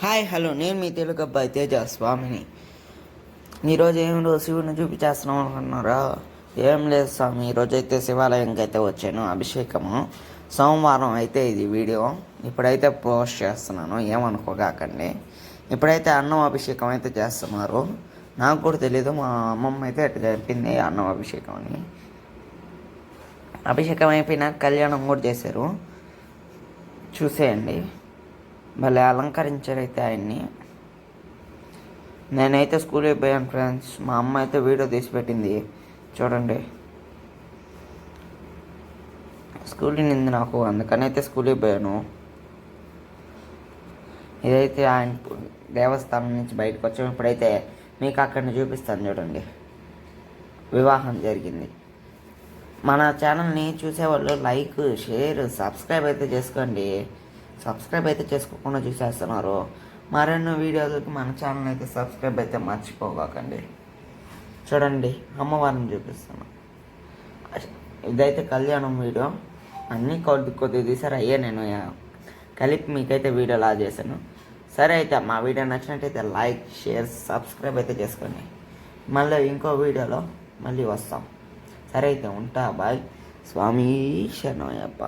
Hi hello, నేను మీ తెలుగు అబ్బాయి తేజ స్వామిని. ఈరోజు శివుని చూపించేస్తున్నాం అనుకున్నారా? ఏం లేదు స్వామి, ఈరోజు అయితే శివాలయంకి అయితే వచ్చాను. అభిషేకము సోమవారం అయితే ఇది వీడియో ఇప్పుడైతే పోస్ట్ చేస్తున్నాను, ఏమనుకోగాకండి. ఇప్పుడైతే అన్నం అభిషేకం అయితే చేస్తున్నారు. నాకు కూడా తెలీదు, మా అమ్మమ్మ అయితే అట్లా చెప్పింది అన్నం అభిషేకం అని. అభిషేకం అయిపోయినాక కళ్యాణం కూడా చేశారు, చూసేయండి. భలే అలంకరించారు అయితే ఆయన్ని. నేనైతే స్కూల్కి పోయాను ఫ్రెండ్స్. మా అమ్మ అయితే వీడియో తీసి పెట్టింది, చూడండి. స్కూల్ నింది నాకు, అందుకని అయితే స్కూల్కి పోయాను. ఇదైతే ఆయన దేవస్థానం నుంచి బయటకు వచ్చాము. ఇప్పుడైతే మీకు అక్కడిని చూపిస్తాను, చూడండి. వివాహం జరిగింది. మన ఛానల్ని చూసేవాళ్ళు లైక్, షేర్, సబ్స్క్రైబ్ అయితే చేసుకోండి. సబ్స్క్రైబ్ అయితే చేసుకోకుండా చూసేస్తున్నారు. మరెన్నో వీడియోలకి మన ఛానల్ అయితే సబ్స్క్రైబ్ అయితే మర్చిపోకండి. చూడండి, అమ్మవారిని చూపిస్తాను. ఇదైతే కళ్యాణం వీడియో. అన్నీ కొద్ది తీసారు, అయ్యే నేను కలిపి మీకైతే వీడియో లా చేశాను. సరే అయితే మా వీడియో నచ్చినట్టయితే లైక్, షేర్, సబ్స్క్రైబ్ అయితే చేసుకోండి. మళ్ళీ ఇంకో వీడియోలో మళ్ళీ వస్తాం. సరే అయితే ఉంటా, బాయ్. స్వామి శరణయ్యప్ప.